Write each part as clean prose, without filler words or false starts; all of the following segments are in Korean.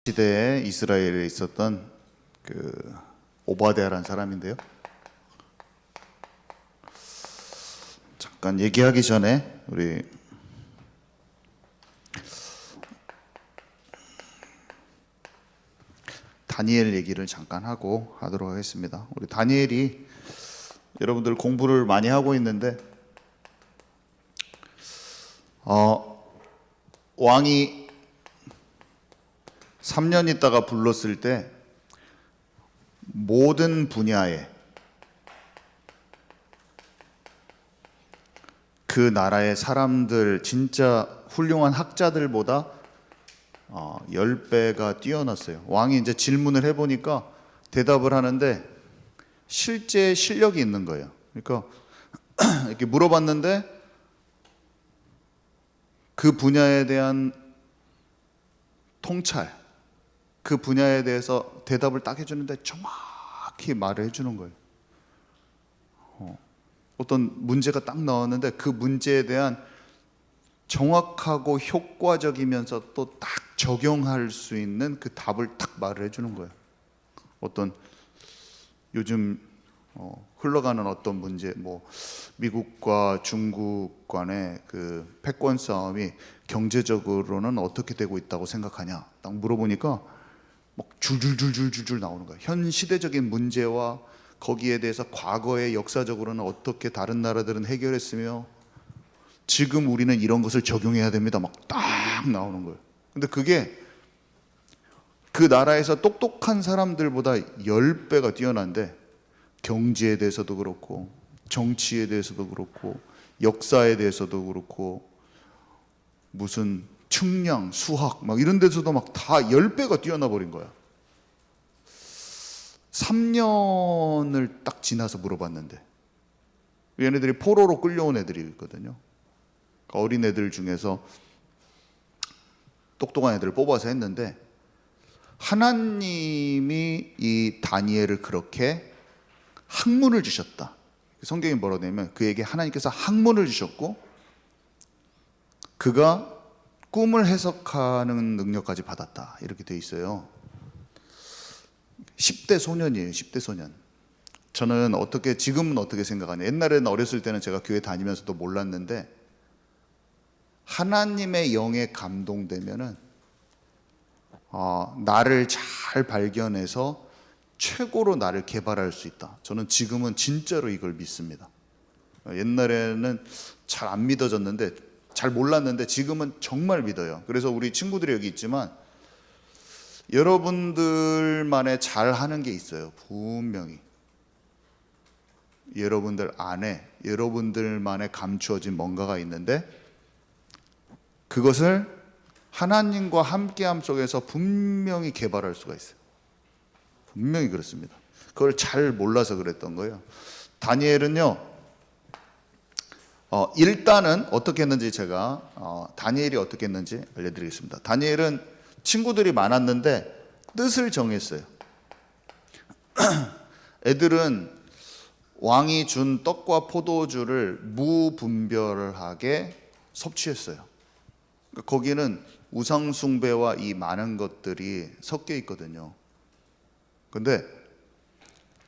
시대에 이스라엘에 있었던 오바댜라는 사람인데요. 잠깐 얘기하기 전에 우리 다니엘 얘기를 잠깐 하도록 하겠습니다. 우리 다니엘이 여러분들 공부를 많이 하고 있는데 왕이 3년 있다가 불렀을 때 모든 분야에 그 나라의 사람들, 진짜 훌륭한 학자들보다 10배가 뛰어났어요. 왕이 이제 질문을 해보니까 대답을 하는데 실제 실력이 있는 거예요. 그러니까 이렇게 물어봤는데 그 분야에 대한 통찰, 그 분야에 대해서 대답을 딱 해주는데 정확히 말을 해주는 거예요. 어떤 문제가 딱 나왔는데 그 문제에 대한 정확하고 효과적이면서 또 딱 적용할 수 있는 그 답을 딱 말을 해주는 거예요. 어떤 요즘 흘러가는 어떤 문제, 미국과 중국 간의 그 패권 싸움이 경제적으로는 어떻게 되고 있다고 생각하냐 딱 물어보니까 막 줄줄줄줄줄 나오는 거예요. 현 시대적인 문제와 거기에 대해서 과거의 역사적으로는 어떻게 다른 나라들은 해결했으며 지금 우리는 이런 것을 적용해야 됩니다. 막 딱 나오는 거예요. 근데 그게 그 나라에서 똑똑한 사람들보다 10배가 뛰어난데 경제에 대해서도 그렇고 정치에 대해서도 그렇고 역사에 대해서도 그렇고 무슨 측량, 수학 막 이런 데서도 막 다 10배가 뛰어나 버린 거야. 3년을 딱 지나서 물어봤는데 얘네들이 포로로 끌려온 애들이 있거든요. 그러니까 어린 애들 중에서 똑똑한 애들을 뽑아서 했는데 하나님이 이 다니엘을 그렇게 학문을 주셨다. 성경이 뭐라고 되냐면 그에게 하나님께서 학문을 주셨고 그가 꿈을 해석하는 능력까지 받았다. 이렇게 돼 있어요. 10대 소년이에요. 10대 소년. 저는 지금은 어떻게 생각하냐. 옛날에는 어렸을 때는 제가 교회 다니면서도 몰랐는데 하나님의 영에 감동되면은 나를 잘 발견해서 최고로 나를 개발할 수 있다. 저는 지금은 진짜로 이걸 믿습니다. 옛날에는 잘 안 믿어졌는데 잘 몰랐는데 지금은 정말 믿어요. 그래서 우리 친구들이 여기 있지만 여러분들만의 잘하는 게 있어요. 분명히 여러분들 안에 여러분들만의 감추어진 뭔가가 있는데 그것을 하나님과 함께함 속에서 분명히 개발할 수가 있어요. 분명히 그렇습니다. 그걸 잘 몰라서 그랬던 거예요. 다니엘은요, 일단은 어떻게 했는지 제가 다니엘이 어떻게 했는지 알려드리겠습니다. 다니엘은 친구들이 많았는데 뜻을 정했어요. 애들은 왕이 준 떡과 포도주를 무분별하게 섭취했어요. 거기는 우상숭배와 이 많은 것들이 섞여 있거든요. 근데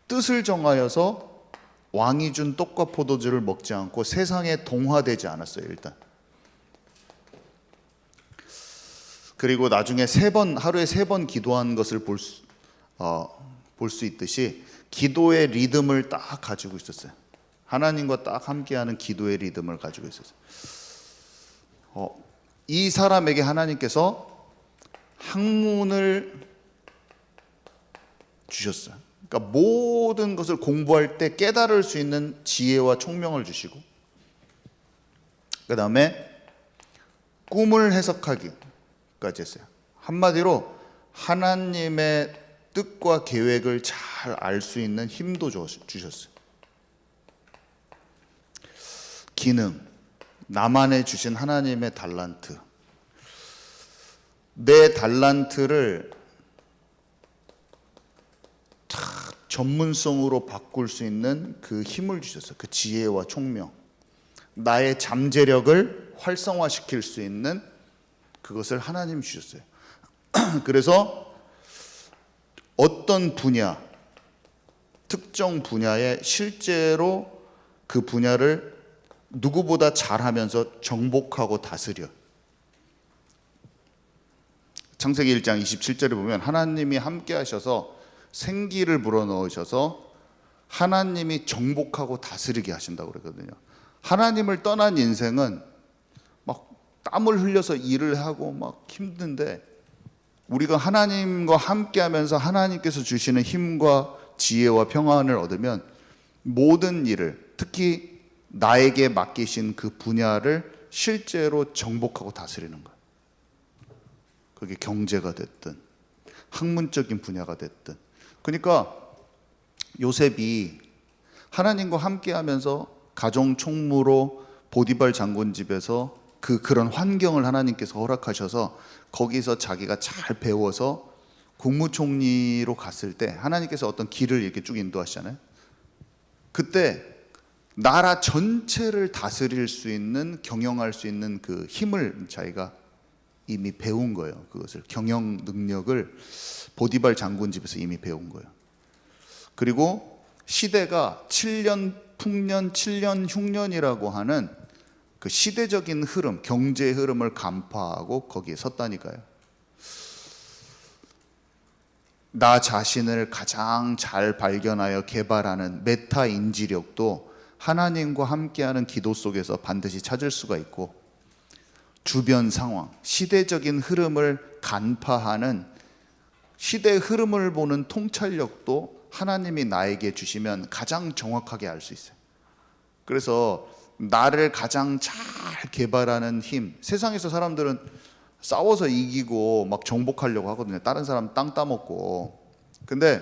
뜻을 정하여서 왕이 준 떡과 포도주를 먹지 않고 세상에 동화되지 않았어요. 일단 그리고 나중에 하루에 3번 기도한 것을 볼 수 있듯이 기도의 리듬을 딱 가지고 있었어요. 하나님과 딱 함께하는 기도의 리듬을 가지고 있었어요. 이 사람에게 하나님께서 학문을 주셨어요. 그러니까 모든 것을 공부할 때 깨달을 수 있는 지혜와 총명을 주시고 그 다음에 꿈을 해석하기까지 했어요. 한마디로 하나님의 뜻과 계획을 잘 알 수 있는 힘도 주셨어요. 기능, 나만의 주신 하나님의 달란트, 내 달란트를 전문성으로 바꿀 수 있는 그 힘을 주셨어요. 그 지혜와 총명, 나의 잠재력을 활성화시킬 수 있는 그것을 하나님이 주셨어요. 그래서 어떤 분야, 특정 분야에 실제로 그 분야를 누구보다 잘하면서 정복하고 다스려. 창세기 1장 27절에 보면 하나님이 함께 하셔서 생기를 불어넣으셔서 하나님이 정복하고 다스리게 하신다고 그러거든요. 하나님을 떠난 인생은 막 땀을 흘려서 일을 하고 막 힘든데, 우리가 하나님과 함께 하면서 하나님께서 주시는 힘과 지혜와 평안을 얻으면 모든 일을, 특히 나에게 맡기신 그 분야를 실제로 정복하고 다스리는 거예요. 그게 경제가 됐든 학문적인 분야가 됐든. 그러니까 요셉이 하나님과 함께 하면서 가정 총무로 보디발 장군 집에서 그런 환경을 하나님께서 허락하셔서 거기서 자기가 잘 배워서 국무총리로 갔을 때 하나님께서 어떤 길을 이렇게 쭉 인도하시잖아요. 그때 나라 전체를 다스릴 수 있는, 경영할 수 있는 그 힘을 자기가 이미 배운 거예요. 그것을, 경영 능력을 보디발 장군 집에서 이미 배운 거예요. 그리고 시대가 7년 풍년 7년 흉년이라고 하는 그 시대적인 흐름, 경제의 흐름을 간파하고 거기에 섰다니까요. 나 자신을 가장 잘 발견하여 개발하는 메타 인지력도 하나님과 함께하는 기도 속에서 반드시 찾을 수가 있고, 주변 상황, 시대적인 흐름을 간파하는, 시대의 흐름을 보는 통찰력도 하나님이 나에게 주시면 가장 정확하게 알 수 있어요. 그래서 나를 가장 잘 개발하는 힘, 세상에서 사람들은 싸워서 이기고 막 정복하려고 하거든요. 다른 사람 땅 따먹고. 근데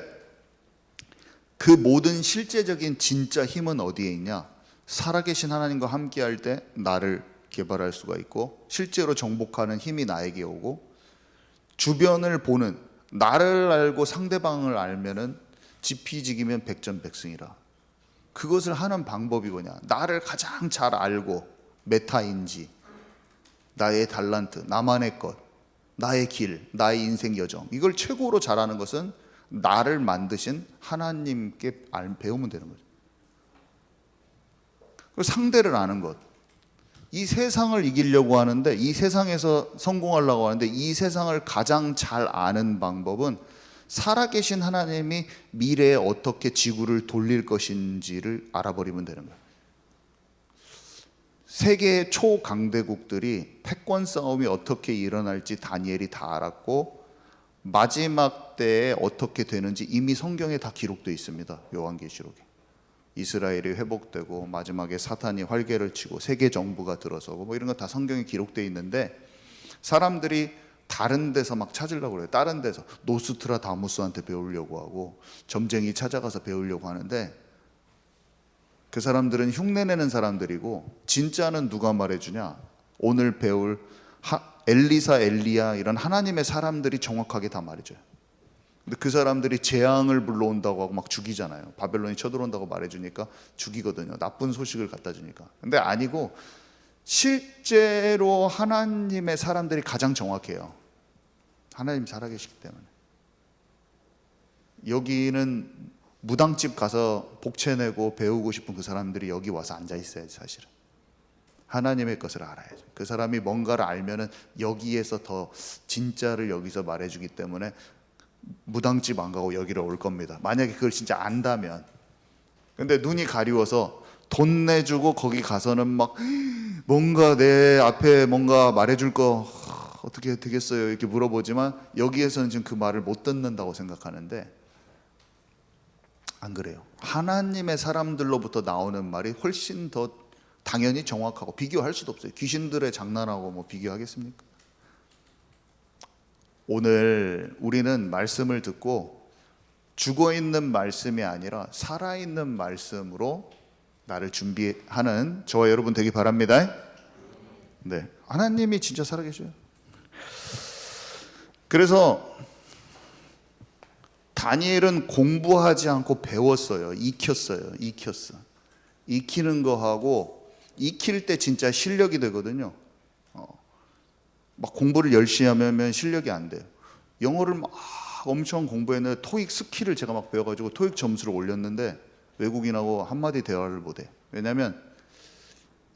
그 모든 실제적인 진짜 힘은 어디에 있냐? 살아계신 하나님과 함께 할 때 나를 개발할 수가 있고, 실제로 정복하는 힘이 나에게 오고, 주변을 보는, 나를 알고 상대방을 알면은 지피지기면 백전백승이라. 그것을 하는 방법이 뭐냐? 나를 가장 잘 알고, 메타인지, 나의 달란트, 나만의 것, 나의 길, 나의 인생 여정, 이걸 최고로 잘하는 것은 나를 만드신 하나님께 배우면 되는 거죠. 그리고 상대를 아는 것. 이 세상을 이기려고 하는데, 이 세상에서 성공하려고 하는데, 이 세상을 가장 잘 아는 방법은 살아계신 하나님이 미래에 어떻게 지구를 돌릴 것인지를 알아버리면 되는 거예요. 세계의 초강대국들이 패권 싸움이 어떻게 일어날지 다니엘이 다 알았고, 마지막 때에 어떻게 되는지 이미 성경에 다 기록되어 있습니다. 요한계시록에. 이스라엘이 회복되고 마지막에 사탄이 활개를 치고 세계 정부가 들어서고 뭐 이런 거 다 성경에 기록되어 있는데, 사람들이 다른 데서 막 찾으려고 그래요. 다른 데서 노스트라다무스한테 배우려고 하고 점쟁이 찾아가서 배우려고 하는데, 그 사람들은 흉내내는 사람들이고, 진짜는 누가 말해주냐? 오늘 배울 엘리사, 엘리야 이런 하나님의 사람들이 정확하게 다 말해줘요. 근데 그 사람들이 재앙을 불러온다고 하고 막 죽이잖아요. 바벨론이 쳐들어온다고 말해주니까 죽이거든요. 나쁜 소식을 갖다 주니까. 근데 아니고, 실제로 하나님의 사람들이 가장 정확해요. 하나님 살아계시기 때문에. 여기는 무당집 가서 복채내고 배우고 싶은 그 사람들이 여기 와서 앉아 있어야지. 사실은 하나님의 것을 알아야죠. 그 사람이 뭔가를 알면은 여기에서 더 진짜를 여기서 말해주기 때문에 무당집 안 가고 여기로 올 겁니다. 만약에 그걸 진짜 안다면. 근데 눈이 가리워서 돈 내주고 거기 가서는 막 뭔가 내 앞에 뭔가 말해줄 거 어떻게 되겠어요 이렇게 물어보지만, 여기에서는 지금 그 말을 못 듣는다고 생각하는데, 안 그래요. 하나님의 사람들로부터 나오는 말이 훨씬 더 당연히 정확하고 비교할 수도 없어요. 귀신들의 장난하고 뭐 비교하겠습니까? 오늘 우리는 말씀을 듣고 죽어있는 말씀이 아니라 살아있는 말씀으로 나를 준비하는 저와 여러분 되기 바랍니다. 네, 하나님이 진짜 살아계셔요. 그래서 다니엘은 공부하지 않고 배웠어요. 익혔어요. 익히는 거하고, 익힐 때 진짜 실력이 되거든요. 막 공부를 열심히 하면 실력이 안 돼요. 영어를 막 엄청 공부했는데 토익 스킬을 제가 막 배워가지고 토익 점수를 올렸는데 외국인하고 한마디 대화를 못해. 왜냐하면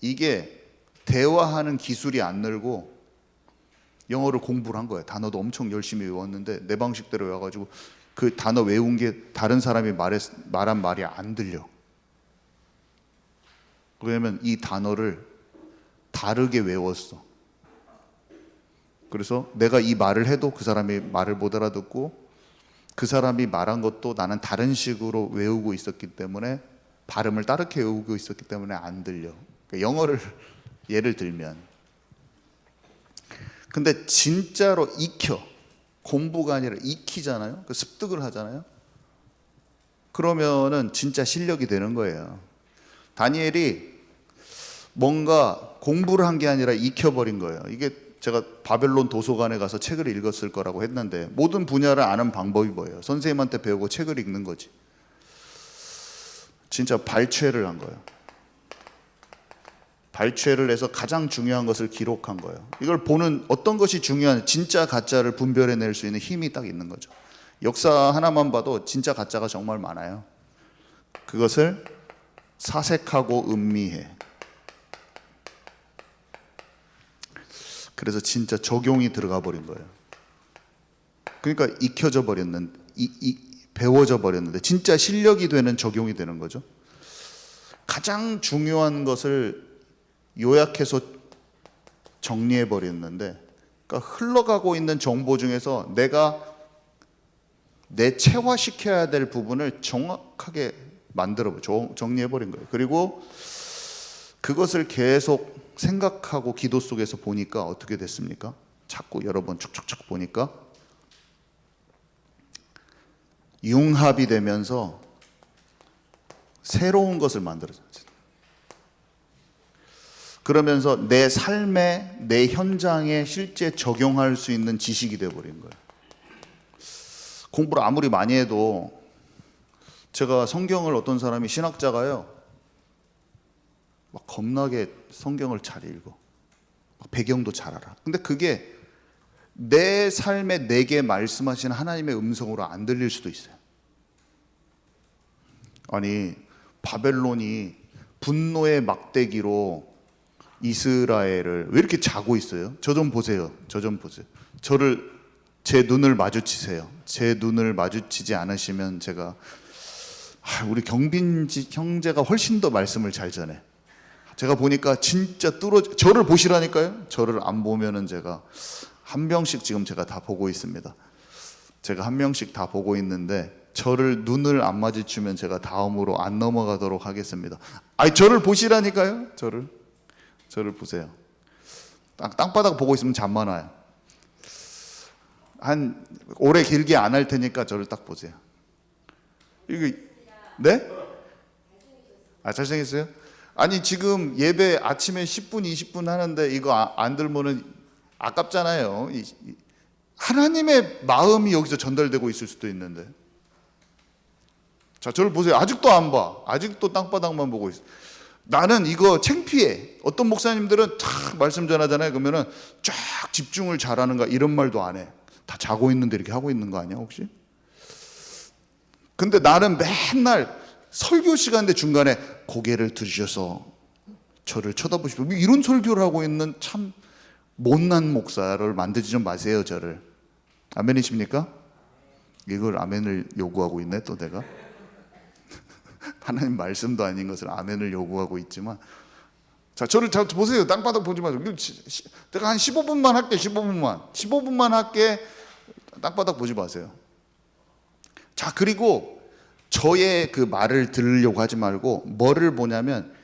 이게 대화하는 기술이 안 늘고 영어를 공부를 한 거예요. 단어도 엄청 열심히 외웠는데 내 방식대로 외워가지고 그 단어 외운 게 다른 사람이 말한 말이 안 들려. 왜냐면 이 단어를 다르게 외웠어. 그래서 내가 이 말을 해도 그 사람이 말을 못 알아듣고 그 사람이 말한 것도 나는 다른 식으로 외우고 있었기 때문에 발음을 다르게 외우고 있었기 때문에 안 들려. 그러니까 영어를 예를 들면, 근데 진짜로 익혀, 공부가 아니라 익히잖아요. 그 습득을 하잖아요. 그러면은 진짜 실력이 되는 거예요. 다니엘이 뭔가 공부를 한 게 아니라 익혀버린 거예요. 이게 제가 바벨론 도서관에 가서 책을 읽었을 거라고 했는데 모든 분야를 아는 방법이 뭐예요? 선생님한테 배우고 책을 읽는 거지. 진짜 발췌를 한 거예요. 발췌를 해서 가장 중요한 것을 기록한 거예요. 이걸 보는 어떤 것이 중요한 진짜 가짜를 분별해낼 수 있는 힘이 딱 있는 거죠. 역사 하나만 봐도 진짜 가짜가 정말 많아요. 그것을 사색하고 음미해. 그래서 진짜 적용이 들어가 버린 거예요. 그러니까 익혀져 버렸는데, 배워져 버렸는데 진짜 실력이 되는 적용이 되는 거죠. 가장 중요한 것을 요약해서 정리해 버렸는데, 그러니까 흘러가고 있는 정보 중에서 내가 내체화시켜야 될 부분을 정확하게 정리해 버린 거예요. 그리고 그것을 계속 생각하고 기도 속에서 보니까 어떻게 됐습니까? 자꾸 여러 번 쭉쭉쭉 보니까 융합이 되면서 새로운 것을 만들어졌어요. 그러면서 내 삶에, 내 현장에 실제 적용할 수 있는 지식이 되어버린 거예요. 공부를 아무리 많이 해도 제가 성경을 어떤 사람이 신학자가요 막 겁나게 성경을 잘 읽어. 배경도 잘 알아. 근데 그게 내 삶에 내게 말씀하시는 하나님의 음성으로 안 들릴 수도 있어요. 아니, 바벨론이 분노의 막대기로 이스라엘을 왜 이렇게 자고 있어요? 저 좀 보세요. 저 좀 보세요. 제 눈을 마주치세요. 제 눈을 마주치지 않으시면 제가 우리 경빈 형제가 훨씬 더 말씀을 잘 전해. 제가 보니까 진짜 저를 보시라니까요. 저를 안 보면은 제가 한 명씩 지금 제가 다 보고 있습니다. 제가 한 명씩 다 보고 있는데 눈을 안 마주치면 제가 다음으로 안 넘어가도록 하겠습니다. 저를 보시라니까요. 저를 보세요. 땅바닥 보고 있으면 잠만 와요. 오래 길게 안 할 테니까 저를 딱 보세요. 이게 네? 잘생겼어요? 아니 지금 예배 아침에 10분 20분 하는데 이거 안 들면은 아깝잖아요. 하나님의 마음이 여기서 전달되고 있을 수도 있는데. 자, 저를 보세요. 아직도 안 봐. 아직도 땅바닥만 보고 있어. 나는 이거 창피해. 어떤 목사님들은 탁 말씀 전하잖아요. 그러면은 쫙 집중을 잘하는가 이런 말도 안 해. 다 자고 있는데 이렇게 하고 있는 거 아니야 혹시? 근데 나는 맨날 설교 시간대 중간에 고개를 들으셔서 저를 쳐다보시고 이런 설교를 하고 있는 참 못난 목사를 만들지 좀 마세요. 저를. 아멘이십니까? 이걸 아멘을 요구하고 있네 또 내가. 하나님 말씀도 아닌 것을 아멘을 요구하고 있지만, 자, 저를 잘 보세요. 땅바닥 보지 마세요. 내가 한 15분만 할게. 15분만 할게. 땅바닥 보지 마세요. 자, 그리고 저의 그 말을 들으려고 하지 말고 뭐를 보냐면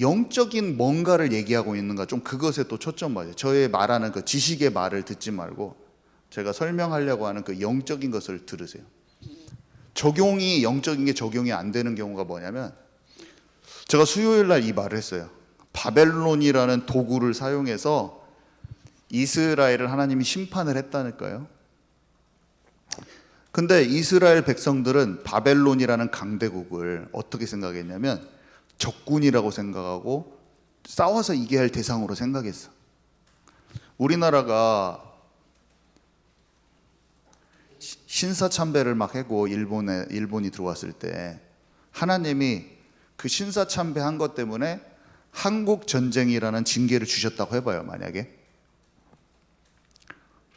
영적인 뭔가를 얘기하고 있는가, 좀 그것에 또 초점 맞아요. 저의 말하는 그 지식의 말을 듣지 말고 제가 설명하려고 하는 그 영적인 것을 들으세요. 영적인 게 적용이 안 되는 경우가 뭐냐면, 제가 수요일 날 이 말을 했어요. 바벨론이라는 도구를 사용해서 이스라엘을 하나님이 심판을 했다니까요. 근데 이스라엘 백성들은 바벨론이라는 강대국을 어떻게 생각했냐면 적군이라고 생각하고 싸워서 이겨야 할 대상으로 생각했어. 우리나라가 신사참배를 막 하고 일본이 들어왔을 때 하나님이 그 신사참배한 것 때문에 한국 전쟁이라는 징계를 주셨다고 해봐요. 만약에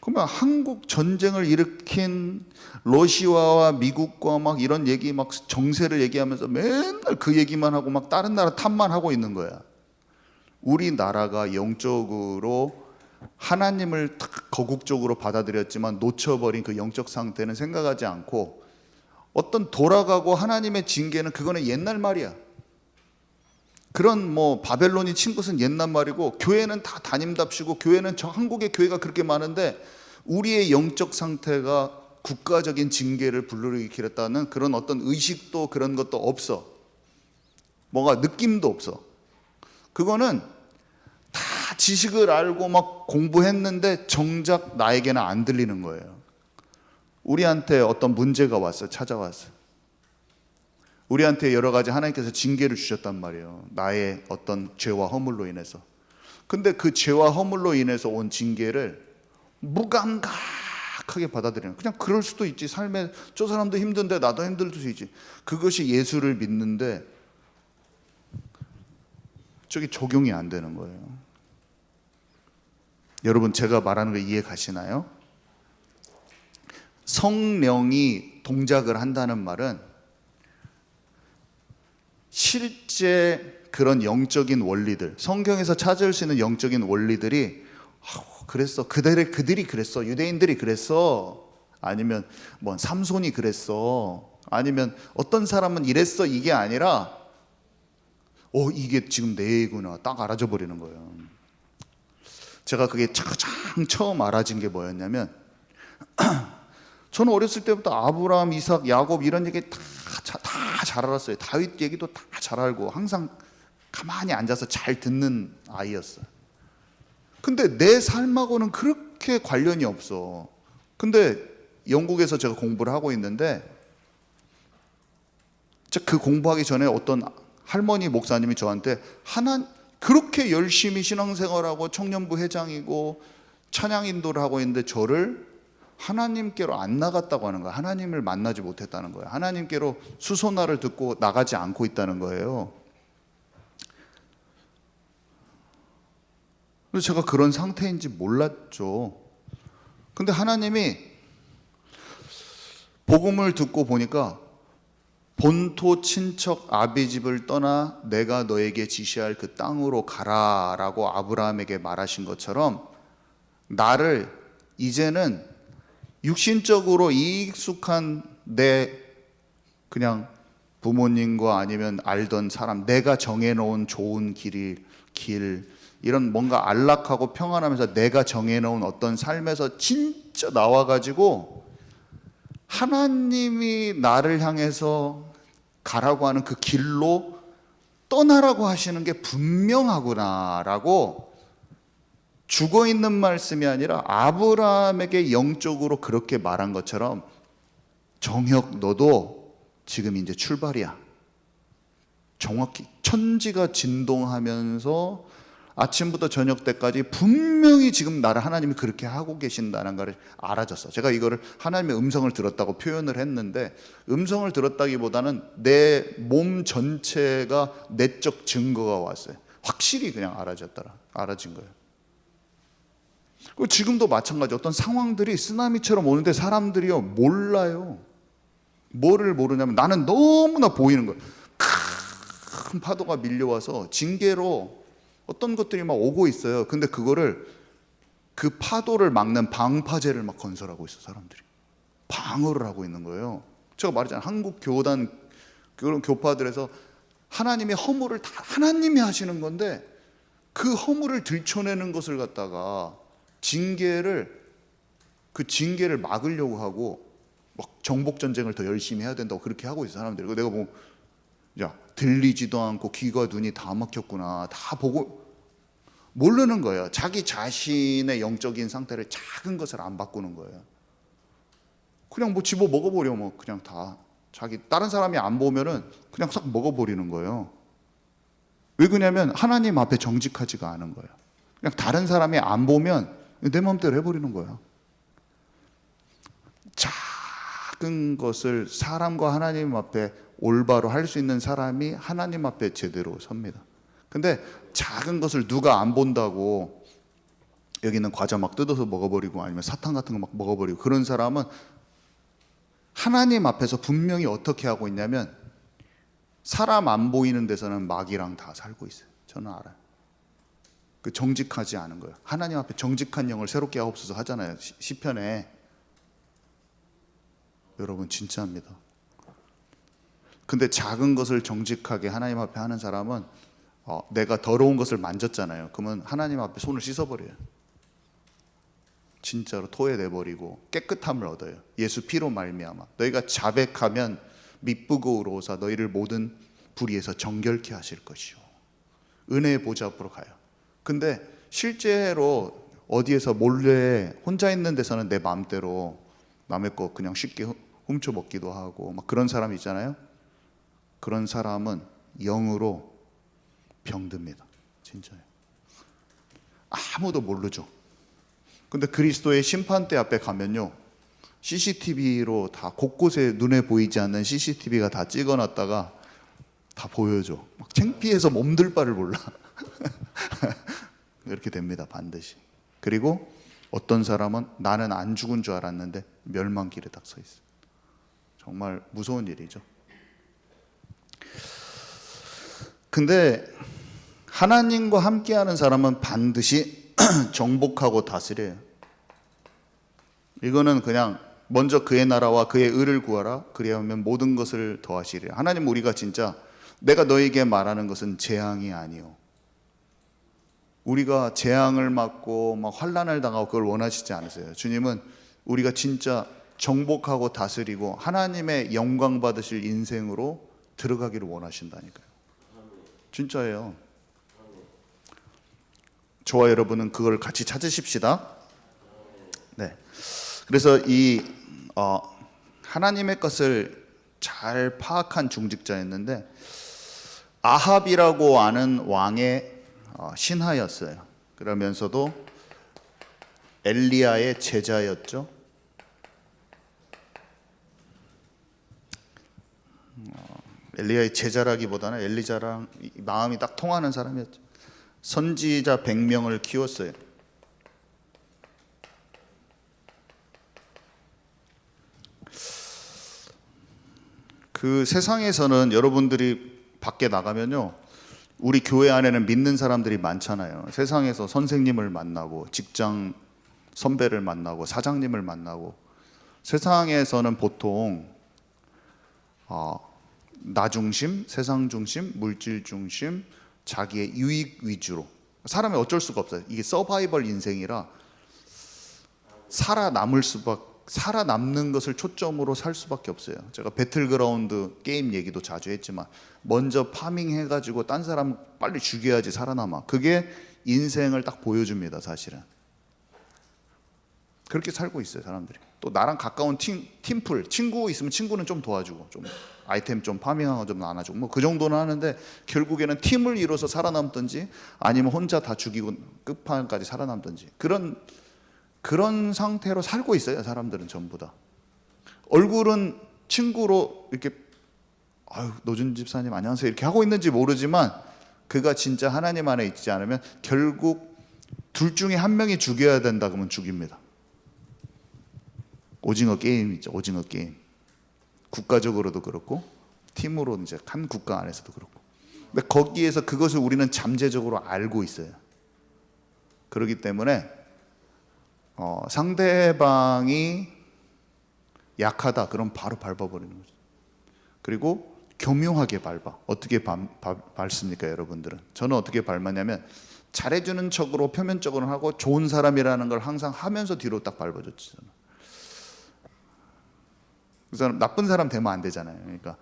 그러면 한국 전쟁을 일으킨 러시아와 미국과 막 이런 얘기 막 정세를 얘기하면서 맨날 그 얘기만 하고 막 다른 나라 탓만 하고 있는 거야. 우리나라가 영적으로 하나님을 딱 거국적으로 받아들였지만 놓쳐버린 그 영적 상태는 생각하지 않고 어떤 돌아가고 하나님의 징계는 그거는 옛날 말이야. 그런 뭐 바벨론이 친 것은 옛날 말이고 교회는 다 담임답시고 교회는 한국의 교회가 그렇게 많은데 우리의 영적 상태가 국가적인 징계를 불러일으키겠다는 그런 어떤 의식도 그런 것도 없어. 뭐가 느낌도 없어. 그거는 다 지식을 알고 막 공부했는데 정작 나에게는 안 들리는 거예요. 우리한테 어떤 문제가 왔어, 찾아왔어. 우리한테 여러 가지 하나님께서 징계를 주셨단 말이에요. 나의 어떤 죄와 허물로 인해서. 근데 그 죄와 허물로 인해서 온 징계를 무감각하게 받아들이는, 그냥 그럴 수도 있지. 삶에 저 사람도 힘든데 나도 힘들 수 있지. 그것이 예수를 믿는데 저게 적용이 안 되는 거예요. 여러분, 제가 말하는 거 이해 가시나요? 성령이 동작을 한다는 말은 실제 그런 영적인 원리들, 성경에서 찾을 수 있는 영적인 원리들이 그랬어, 그들이 그랬어, 유대인들이 그랬어, 아니면 뭐 삼손이 그랬어, 아니면 어떤 사람은 이랬어, 이게 아니라 이게 지금 내 얘구나 딱 알아져 버리는 거예요. 제가 그게 가장 처음 알아진 게 뭐였냐면 저는 어렸을 때부터 아브라함, 이삭, 야곱 이런 얘기 다 잘 알았어요. 다윗 얘기도 다 잘 알고 항상 가만히 앉아서 잘 듣는 아이였어요. 근데 내 삶하고는 그렇게 관련이 없어. 근데 영국에서 제가 공부를 하고 있는데 그 공부하기 전에 어떤 할머니 목사님이 저한테 그렇게 열심히 신앙생활하고 청년부 회장이고 찬양 인도를 하고 있는데 저를 하나님께로 안 나갔다고 하는 거야. 하나님을 만나지 못했다는 거야. 하나님께로 수소나를 듣고 나가지 않고 있다는 거예요. 그래서 제가 그런 상태인지 몰랐죠. 근데 하나님이 복음을 듣고 보니까 본토 친척 아비집을 떠나 내가 너에게 지시할 그 땅으로 가라라고 아브라함에게 말하신 것처럼 나를 이제는 육신적으로 익숙한 내 그냥 부모님과 아니면 알던 사람, 내가 정해놓은 좋은 길 이런 뭔가 안락하고 평안하면서 내가 정해놓은 어떤 삶에서 진짜 나와가지고 하나님이 나를 향해서 가라고 하는 그 길로 떠나라고 하시는 게 분명하구나라고 죽어있는 말씀이 아니라 아브라함에게 영적으로 그렇게 말한 것처럼 정혁 너도 지금 이제 출발이야. 정확히 천지가 진동하면서 아침부터 저녁 때까지 분명히 지금 나를 하나님이 그렇게 하고 계신다는 것을 알아졌어. 제가 이거를 하나님의 음성을 들었다고 표현을 했는데 음성을 들었다기보다는 내 몸 전체가 내적 증거가 왔어요. 확실히 그냥 알아진 거예요. 그리고 지금도 마찬가지. 어떤 상황들이 쓰나미처럼 오는데 사람들이요 몰라요. 뭐를 모르냐면 나는 너무나 보이는 거예요. 큰 파도가 밀려와서 징계로 어떤 것들이 막 오고 있어요. 근데 그거를 그 파도를 막는 방파제를 막 건설하고 있어. 사람들이 방어를 하고 있는 거예요. 제가 말했잖아요. 한국 교단 그런 교파들에서 하나님의 허물을 다 하나님이 하시는 건데 그 허물을 들춰내는 것을 갖다가 그 징계를 막으려고 하고 막 정복 전쟁을 더 열심히 해야 된다고 그렇게 하고 있어 사람들이. 내가 뭐 야 들리지도 않고 귀가 눈이 다 막혔구나 다 보고 모르는 거예요. 자기 자신의 영적인 상태를 작은 것을 안 바꾸는 거예요. 그냥 뭐 집어 먹어버려. 뭐 그냥 다 자기 다른 사람이 안 보면은 그냥 싹 먹어버리는 거예요. 왜 그러냐면 하나님 앞에 정직하지가 않은 거예요. 그냥 다른 사람이 안 보면 내 마음대로 해버리는 거예요. 작은 것을 사람과 하나님 앞에 올바로 할 수 있는 사람이 하나님 앞에 제대로 섭니다. 근데 작은 것을 누가 안 본다고 여기 있는 과자 막 뜯어서 먹어버리고 아니면 사탕 같은 거 막 먹어버리고 그런 사람은 하나님 앞에서 분명히 어떻게 하고 있냐면 사람 안 보이는 데서는 마귀랑 다 살고 있어요. 저는 알아요. 그 정직하지 않은 거예요. 하나님 앞에 정직한 영을 새롭게 하옵소서 하잖아요. 시편에. 여러분 진짜입니다. 근데 작은 것을 정직하게 하나님 앞에 하는 사람은 내가 더러운 것을 만졌잖아요. 그러면 하나님 앞에 손을 씻어버려요. 진짜로 토해내버리고 깨끗함을 얻어요. 예수 피로 말미암아 너희가 자백하면 미쁘고 의로우사 너희를 모든 불의에서 정결케 하실 것이요 은혜의 보좌 앞으로 가요. 근데 실제로 어디에서 몰래 혼자 있는 데서는 내 마음대로 남의 거 그냥 쉽게 훔쳐 먹기도 하고 막 그런 사람이 있잖아요. 그런 사람은 영으로 병듭니다. 진짜요. 아무도 모르죠. 근데 그리스도의 심판대 앞에 가면요, CCTV로 다 곳곳에 눈에 보이지 않는 CCTV가 다 찍어놨다가 다 보여줘. 막 창피해서 몸둘 바를 몰라. 이렇게 됩니다. 반드시. 그리고 어떤 사람은 나는 안 죽은 줄 알았는데 멸망길에 딱 서 있어요. 정말 무서운 일이죠. 근데 하나님과 함께하는 사람은 반드시 정복하고 다스려요. 이거는 그냥 먼저 그의 나라와 그의 의를 구하라. 그리하면 모든 것을 더하시리라. 하나님, 우리가 진짜 내가 너에게 말하는 것은 재앙이 아니요. 우리가 재앙을 맞고 막 환난을 당하고 그걸 원하시지 않으세요. 주님은 우리가 진짜 정복하고 다스리고 하나님의 영광 받으실 인생으로 들어가기를 원하신다니까요. 진짜예요. 저와 여러분은 그걸 같이 찾으십시다. 네. 그래서 이 하나님의 것을 잘 파악한 중직자였는데 아합이라고 아는 왕의 신하였어요. 그러면서도 엘리야의 제자였죠. 엘리야의 제자라기보다는 엘리자랑 마음이 딱 통하는 사람이었죠. 선지자 100명을 키웠어요. 그 세상에서는 여러분들이 밖에 나가면요, 우리 교회 안에는 믿는 사람들이 많잖아요. 세상에서 선생님을 만나고 직장 선배를 만나고 사장님을 만나고, 세상에서는 보통 나 중심, 세상 중심, 물질 중심, 자기의 유익 위주로, 사람이 어쩔 수가 없어요. 이게 서바이벌 인생이라 살아남는 것을 초점으로 살 수밖에 없어요. 제가 배틀그라운드 게임 얘기도 자주 했지만 먼저 파밍 해가지고 딴 사람 빨리 죽여야지 살아남아. 그게 인생을 딱 보여줍니다. 사실은 그렇게 살고 있어요 사람들이. 또 나랑 가까운 팀플, 친구 있으면 친구는 좀 도와주고, 좀 아이템 좀 파밍하고 좀 나눠주고, 뭐 그 정도는 하는데 결국에는 팀을 이뤄서 살아남든지 아니면 혼자 다 죽이고 끝판까지 살아남든지 그런 상태로 살고 있어요. 사람들은 전부 다. 얼굴은 친구로 이렇게 아유 노준 집사님 안녕하세요 이렇게 하고 있는지 모르지만 그가 진짜 하나님 안에 있지 않으면 결국 둘 중에 한 명이 죽여야 된다 그러면 죽입니다. 오징어 게임 있죠. 오징어 게임. 국가적으로도 그렇고 팀으로 이제 한 국가 안에서도 그렇고. 근데 거기에서 그것을 우리는 잠재적으로 알고 있어요. 그렇기 때문에 상대방이 약하다 그럼 바로 밟아버리는 거죠. 그리고 교묘하게 밟아. 어떻게 밟습니까 여러분들은? 저는 어떻게 밟았냐면 잘해주는 척으로 표면적으로 하고 좋은 사람이라는 걸 항상 하면서 뒤로 딱 밟아줬지. 그 사람 나쁜 사람 되면 안 되잖아요. 그러니까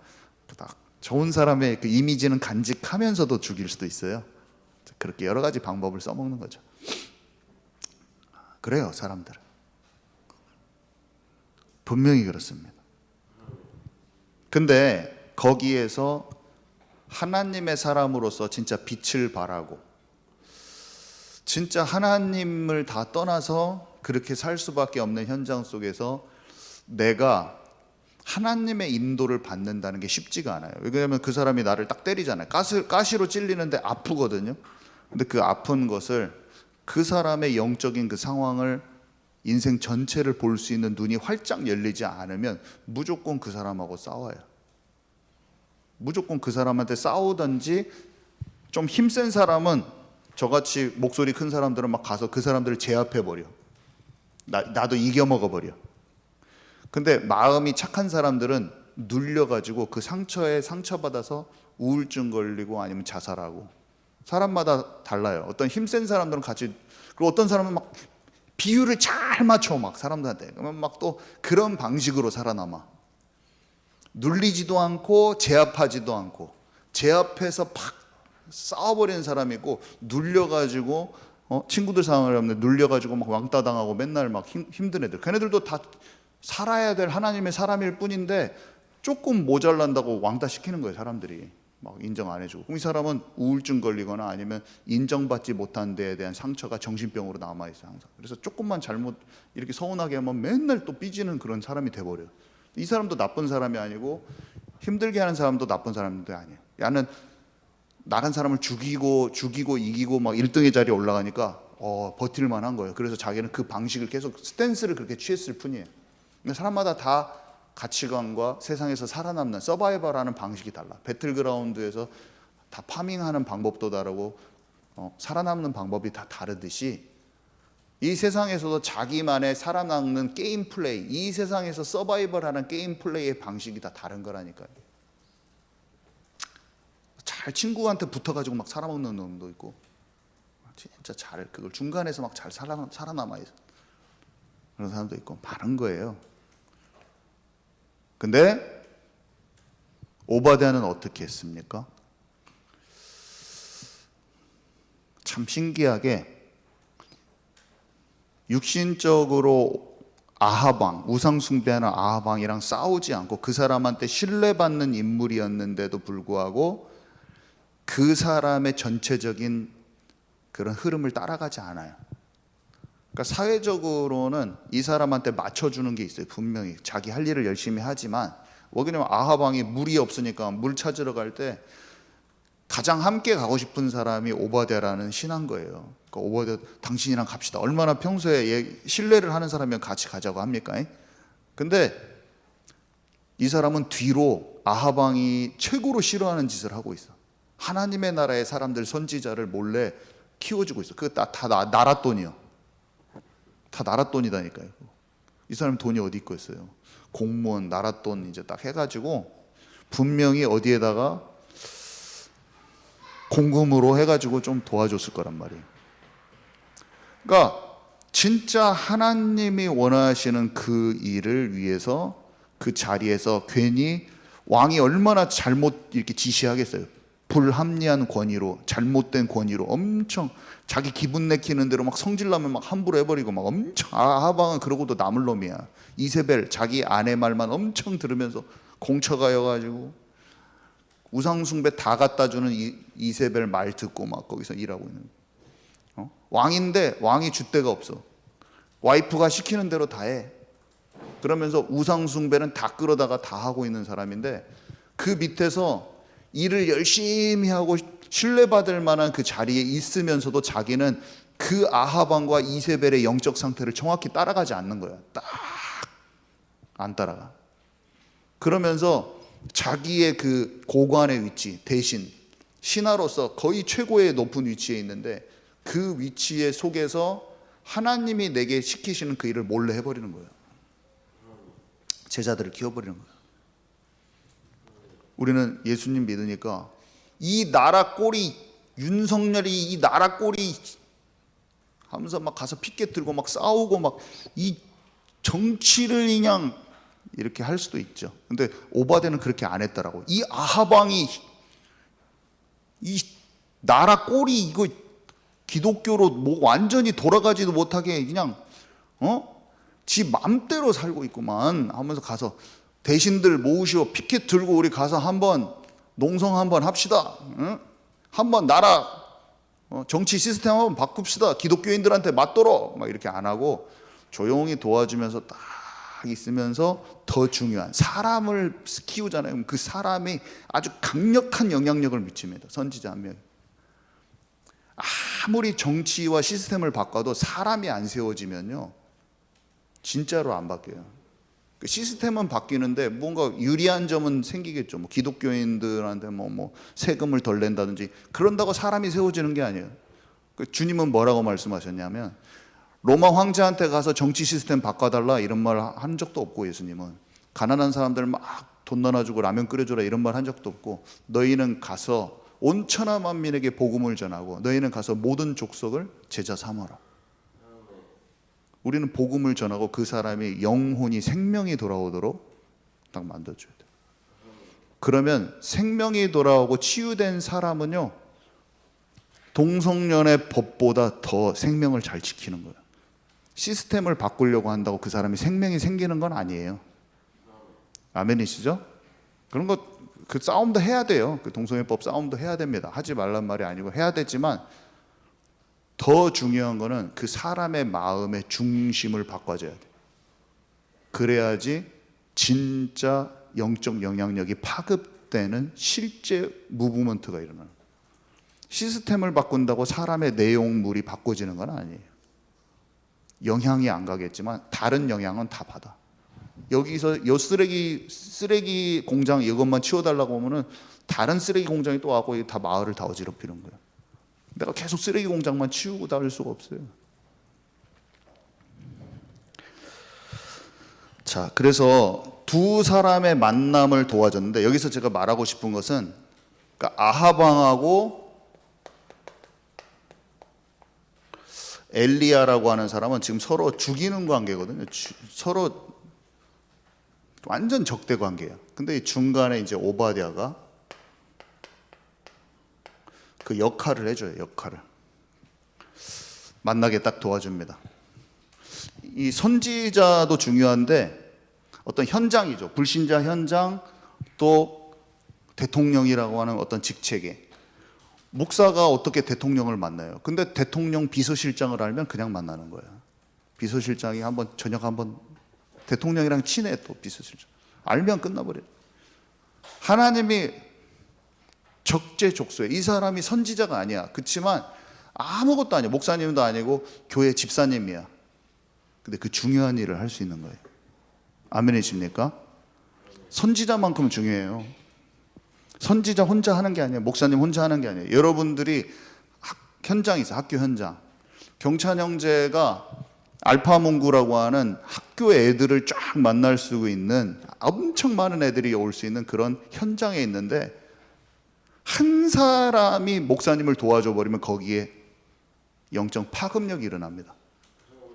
딱 좋은 사람의 그 이미지는 간직하면서도 죽일 수도 있어요. 그렇게 여러 가지 방법을 써먹는 거죠. 그래요 사람들은. 분명히 그렇습니다. 근데 거기에서 하나님의 사람으로서 진짜 빛을 발하고 진짜 하나님을 다 떠나서 그렇게 살 수밖에 없는 현장 속에서 내가 하나님의 인도를 받는다는 게 쉽지가 않아요. 왜냐하면 그 사람이 나를 딱 때리잖아요. 가시로 찔리는데 아프거든요. 근데 그 아픈 것을, 그 사람의 영적인 그 상황을, 인생 전체를 볼 수 있는 눈이 활짝 열리지 않으면 무조건 그 사람하고 싸워요. 무조건 그 사람한테 싸우든지, 좀 힘센 사람은, 저같이 목소리 큰 사람들은 막 가서 그 사람들을 제압해버려. 나도 이겨먹어버려. 근데 마음이 착한 사람들은 눌려가지고 그 상처에 상처받아서 우울증 걸리고 아니면 자살하고. 사람마다 달라요. 어떤 힘센 사람들은 같이, 그리고 어떤 사람은 막 비유를 잘 맞춰 막 사람들한테, 그러면 막 또 그런 방식으로 살아남아. 눌리지도 않고 제압하지도 않고, 제압해서 팍 싸워버리는 사람이 있고, 눌려가지고 친구들 상황을 하면 눌려가지고 막 왕따 당하고 맨날 막 힘든 애들, 걔네들도 다 살아야 될 하나님의 사람일 뿐인데 조금 모자란다고 왕따 시키는 거예요. 사람들이 막 인정 안 해주고. 그럼 이 사람은 우울증 걸리거나 아니면 인정받지 못한 데에 대한 상처가 정신병으로 남아있어요, 항상. 그래서 조금만 잘못 이렇게 서운하게 하면 맨날 또 삐지는 그런 사람이 돼버려요. 이 사람도 나쁜 사람이 아니고, 힘들게 하는 사람도 나쁜 사람도 아니에요. 야는 나란 사람을 죽이고 이기고 막 1등의 자리에 올라가니까 버틸만 한 거예요. 그래서 자기는 그 방식을 계속 스탠스를 그렇게 취했을 뿐이에요. 근데 사람마다 다 가치관과 세상에서 살아남는 서바이벌하는 방식이 달라. 배틀그라운드에서 다 파밍하는 방법도 다르고 살아남는 방법이 다 다르듯이, 이 세상에서도 자기만의 살아남는 게임 플레이, 이 세상에서 서바이벌하는 게임 플레이의 방식이 다 다른 거라니까요. 잘 친구한테 붙어가지고 막 살아먹는 놈도 있고, 진짜 잘 그걸 중간에서 막 잘 살아남아요. 그런 사람도 있고 많은 거예요. 근데 오바댜는 어떻게 했습니까? 참 신기하게 육신적으로 아합 왕, 우상 숭배하는 아합 왕이랑 싸우지 않고 그 사람한테 신뢰받는 인물이었는데도 불구하고 그 사람의 전체적인 그런 흐름을 따라가지 않아요. 그러니까 사회적으로는 이 사람한테 맞춰주는 게 있어요. 분명히 자기 할 일을 열심히 하지만, 왜냐면 아합 왕이 물이 없으니까 물 찾으러 갈 때 가장 함께 가고 싶은 사람이 오바댜라는 신한 거예요. 그러니까 오바댜, 당신이랑 갑시다. 얼마나 평소에 신뢰를 하는 사람이면 같이 가자고 합니까? 근데 이 사람은 뒤로 아합 왕이 최고로 싫어하는 짓을 하고 있어. 하나님의 나라의 사람들, 선지자를 몰래 키워주고 있어. 그거 다 나라 돈이요. 다 나라 돈이다니까요. 이 사람 돈이 어디 있고 있어요. 공무원 나라 돈 이제 딱 해가지고 분명히 어디에다가 공금으로 해가지고 좀 도와줬을 거란 말이에요. 그러니까 진짜 하나님이 원하시는 그 일을 위해서 그 자리에서 괜히 왕이 얼마나 잘못 이렇게 지시하겠어요. 불합리한 권위로, 잘못된 권위로 엄청 자기 기분 내키는 대로 막 성질나면 막 함부로 해버리고 막 엄청, 아합 왕은 그러고도 남을 놈이야. 이세벨 자기 아내 말만 엄청 들으면서 공처가여가지고 우상숭배 다 갖다 주는 이세벨 말 듣고 막 거기서 일하고 있는 거예요. 왕인데 왕이 줏대가 없어. 와이프가 시키는 대로 다 해. 그러면서 우상숭배는 다 끌어다가 다 하고 있는 사람인데, 그 밑에서 일을 열심히 하고 신뢰받을 만한 그 자리에 있으면서도 자기는 그 아합 왕과 이세벨의 영적 상태를 정확히 따라가지 않는 거야. 딱 안 따라가. 그러면서 자기의 그 고관의 위치, 대신 신하로서 거의 최고의 높은 위치에 있는데, 그 위치에 속에서 하나님이 내게 시키시는 그 일을 몰래 해버리는 거예요. 제자들을 키워버리는 거예요. 우리는 예수님 믿으니까 이 나라 꼴이, 윤석열이 이 나라 꼴이 하면서 막 가서 피켓 들고 막 싸우고 막 이 정치를 그냥 이렇게 할 수도 있죠. 근데 오바댜는 그렇게 안 했더라고. 이 아합 왕이 이 나라 꼴이 이거 기독교로 뭐 완전히 돌아가지도 못하게 그냥 지 맘대로 살고 있구만 하면서 가서 대신들 모으시오, 피켓 들고 우리 가서 한번 농성 한번 합시다. 한번 나라 정치 시스템 한번 바꿉시다. 기독교인들한테 맞도록 막 이렇게 안 하고 조용히 도와주면서 딱 있으면서 더 중요한 사람을 키우잖아요. 그럼 그 사람이 아주 강력한 영향력을 미칩니다. 선지자 한 명이. 아무리 정치와 시스템을 바꿔도 사람이 안 세워지면요, 진짜로 안 바뀌어요. 그 시스템은 바뀌는데 뭔가 유리한 점은 생기겠죠. 뭐 기독교인들한테 뭐 세금을 덜 낸다든지 그런다고 사람이 세워지는 게 아니에요. 그 주님은 뭐라고 말씀하셨냐면, 로마 황제한테 가서 정치 시스템 바꿔달라 이런 말 한 적도 없고, 예수님은 가난한 사람들 막 돈 나눠주고 라면 끓여줘라 이런 말 한 적도 없고, 너희는 가서 온 천하 만민에게 복음을 전하고 너희는 가서 모든 족속을 제자 삼아라. 우리는 복음을 전하고 그 사람이 영혼이 생명이 돌아오도록 딱 만들어줘야 돼요. 그러면 생명이 돌아오고 치유된 사람은요, 동성연애 법보다 더 생명을 잘 지키는 거예요. 시스템을 바꾸려고 한다고 그 사람이 생명이 생기는 건 아니에요. 아멘이시죠? 그런 거 그 싸움도 해야 돼요. 그 동성애법 싸움도 해야 됩니다. 하지 말란 말이 아니고 해야 되지만, 더 중요한 거는 그 사람의 마음의 중심을 바꿔줘야 돼요. 그래야지 진짜 영적 영향력이 파급되는 실제 무브먼트가 일어나는 거예요. 시스템을 바꾼다고 사람의 내용물이 바꿔지는 건 아니에요. 영향이 안 가겠지만 다른 영향은 다 받아. 여기서 요 쓰레기 공장 이것만 치워달라고 하면은 다른 쓰레기 공장이 또 와고 다 마을을 다 어지럽히는 거예요. 내가 계속 쓰레기 공장만 치우고 다닐 수가 없어요. 자, 그래서 두 사람의 만남을 도와줬는데, 여기서 제가 말하고 싶은 것은, 그러니까 아합 왕하고 엘리야라고 하는 사람은 지금 서로 죽이는 관계거든요. 서로 완전 적대 관계예요. 근데 이 중간에 이제 오바댜가 그 역할을 해줘요. 역할을 만나게 딱 도와줍니다. 이 선지자도 중요한데 어떤 현장이죠. 불신자 현장, 또 대통령이라고 하는 어떤 직책에, 목사가 어떻게 대통령을 만나요? 근데 대통령 비서실장을 알면 그냥 만나는 거예요. 비서실장이 저녁 한번 대통령이랑 친해. 또 비서실장 알면 끝나버려요. 하나님이 적재적소에, 이 사람이 선지자가 아니야. 그렇지만 아무것도 아니야. 목사님도 아니고 교회 집사님이야. 근데 그 중요한 일을 할 수 있는 거예요. 아멘이십니까? 선지자만큼 중요해요. 선지자 혼자 하는 게 아니에요. 목사님 혼자 하는 게 아니에요. 여러분들이 현장이 있어요. 학교 현장. 경찬 형제가 알파문구라고 하는 학교 애들을 쫙 만날 수 있는, 엄청 많은 애들이 올 수 있는 그런 현장에 있는데, 한 사람이 목사님을 도와줘 버리면 거기에 영적 파급력이 일어납니다.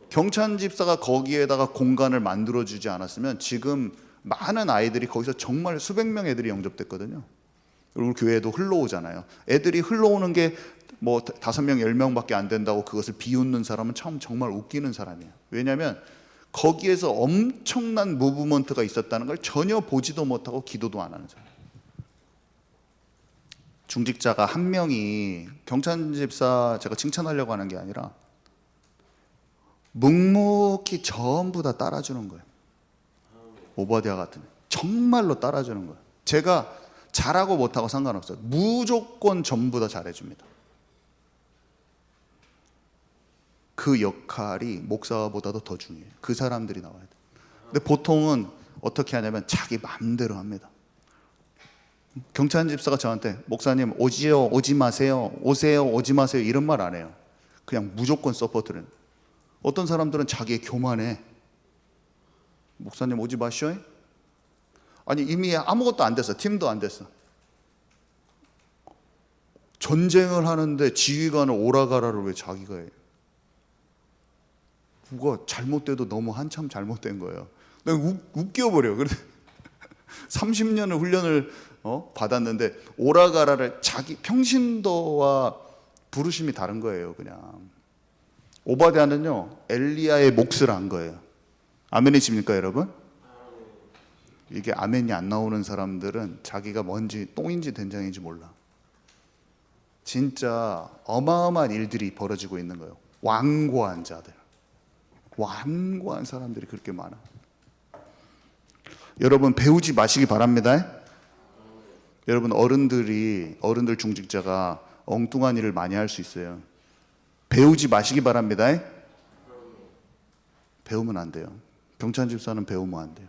경찬 집사가 거기에다가 공간을 만들어주지 않았으면 지금 많은 아이들이 거기서 정말 수백 명 애들이 영접됐거든요. 그리고 교회도 흘러오잖아요. 애들이 흘러오는 게 뭐 5명, 10명밖에 안 된다고 그것을 비웃는 사람은 참 정말 웃기는 사람이에요. 왜냐하면 거기에서 엄청난 무브먼트가 있었다는 걸 전혀 보지도 못하고 기도도 안 하는 사람. 중직자가 한 명이, 경찬 집사 제가 칭찬하려고 하는 게 아니라 묵묵히 전부 다 따라주는 거예요. 오바댜 같은 정말로 따라주는 거예요. 제가 잘하고 못하고 상관없어요. 무조건 전부 다 잘해줍니다. 그 역할이 목사보다도 더 중요해요. 그 사람들이 나와야 돼요. 근데 보통은 어떻게 하냐면 자기 마음대로 합니다. 경찬 집사가 저한테, 목사님 오지요, 오지 마세요, 오세요, 오지 마세요 이런 말 안 해요. 그냥 무조건 서포트를. 어떤 사람들은 자기의 교만해. 목사님 오지 마시오. 아니 이미 아무것도 안 됐어. 팀도 안 됐어. 전쟁을 하는데 지휘관을 오라가라를 왜 자기가 해? 그거 잘못돼도 너무 한참 잘못된 거예요. 내가 웃겨버려. 그래 30년을 훈련을 받았는데 오라가라를, 자기 평신도와 부르심이 다른 거예요. 그냥 오바댜는요 엘리야의 몫을 한 거예요. 아멘이십니까 여러분? 이게 아멘이 안 나오는 사람들은 자기가 뭔지 똥인지 된장인지 몰라. 진짜 어마어마한 일들이 벌어지고 있는 거예요. 완고한 자들, 완고한 사람들이 그렇게 많아. 여러분 배우지 마시기 바랍니다. 여러분 어른들 중직자가 엉뚱한 일을 많이 할 수 있어요. 배우지 마시기 바랍니다. 배우면 안 돼요. 병찬 집사는 배우면 안 돼요.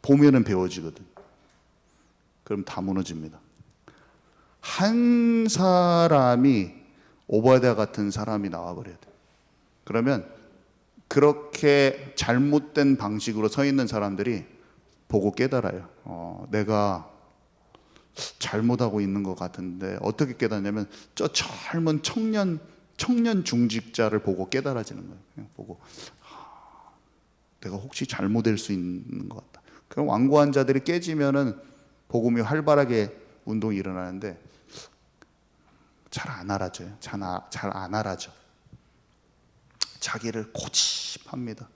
보면은 배워지거든. 그럼 다 무너집니다. 한 사람이 오바댜 같은 사람이 나와버려야 돼요. 그러면 그렇게 잘못된 방식으로 서 있는 사람들이 보고 깨달아요. 내가 잘못하고 있는 것 같은데, 어떻게 깨닫냐면 저 젊은 청년 중직자를 보고 깨달아지는 거예요. 그냥 보고 내가 혹시 잘못될 수 있는 것 같다. 그럼 완고한 자들이 깨지면은 복음이 활발하게 운동이 일어나는데 잘 안 알아져요. 잘 안 알아져. 자기를 고집합니다.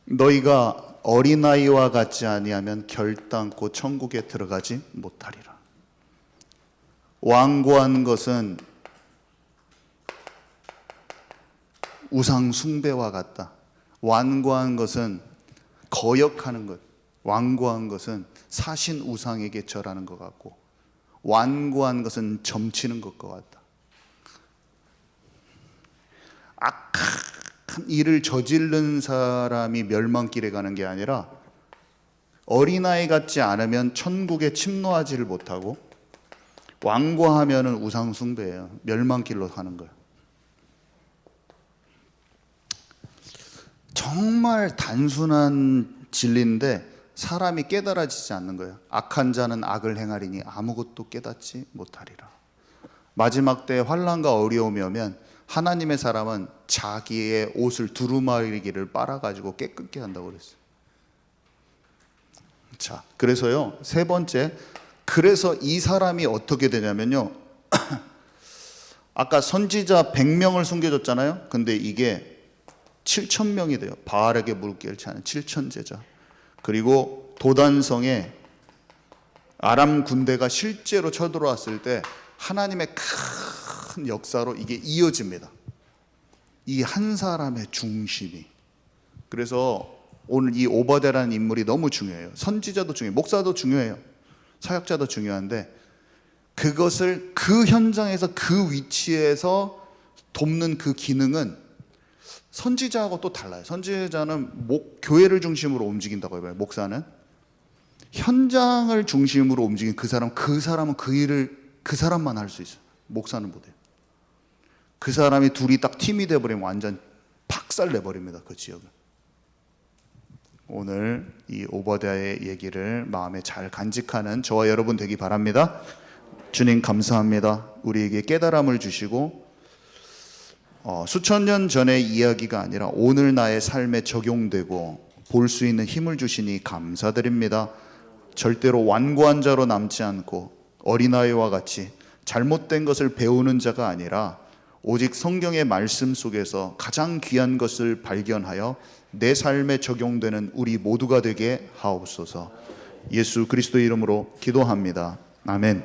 너희가 어린아이와 같지 아니하면 결단코 천국에 들어가지 못하리라. 완고한 것은 우상 숭배와 같다. 완고한 것은 거역하는 것, 완고한 것은 사신 우상에게 절하는 것 같고, 완고한 것은 점치는 것과 같다. 악한 일을 저지른 사람이 멸망길에 가는 게 아니라 어린아이 같지 않으면 천국에 침노하지를 못하고, 완고하면은 우상 숭배예요. 멸망길로 가는 거예요. 정말 단순한 진리인데 사람이 깨달아지지 않는 거예요. 악한 자는 악을 행하리니 아무것도 깨닫지 못하리라. 마지막 때 환난과 어려움이 오면 하나님의 사람은 자기의 옷을 두루마리기를 빨아가지고 깨끗게 한다고 그랬어요. 자, 그래서요, 세 번째, 그래서 이 사람이 어떻게 되냐면요, 아까 선지자 100명을 숨겨줬잖아요. 근데 이게 7,000명이 돼요. 바알에게 무릎 꿇지 않은 7,000제자. 그리고 도단성에 아람 군대가 실제로 쳐들어왔을 때 하나님의 큰 역사로 이게 이어집니다. 이 한 사람의 중심이. 그래서 오늘 이 오바댜라는 인물이 너무 중요해요. 선지자도 중요해요. 목사도 중요해요. 사역자도 중요한데, 그것을 그 현장에서 그 위치에서 돕는 그 기능은 선지자하고 또 달라요. 선지자는 교회를 중심으로 움직인다고 해요. 목사는 현장을 중심으로 움직인 그 사람은 그 일을 그 사람만 할 수 있어요. 목사는 못해요. 그 사람이 둘이 딱 팀이 돼버리면 완전 박살 내버립니다. 그 지역을. 오늘 이 오바댜의 얘기를 마음에 잘 간직하는 저와 여러분 되기 바랍니다. 주님 감사합니다. 우리에게 깨달음을 주시고 수천 년 전의 이야기가 아니라 오늘 나의 삶에 적용되고 볼 수 있는 힘을 주시니 감사드립니다. 절대로 완고한 자로 남지 않고 어린아이와 같이 잘못된 것을 배우는 자가 아니라 오직 성경의 말씀 속에서 가장 귀한 것을 발견하여 내 삶에 적용되는 우리 모두가 되게 하옵소서. 예수 그리스도의 이름으로 기도합니다. 아멘.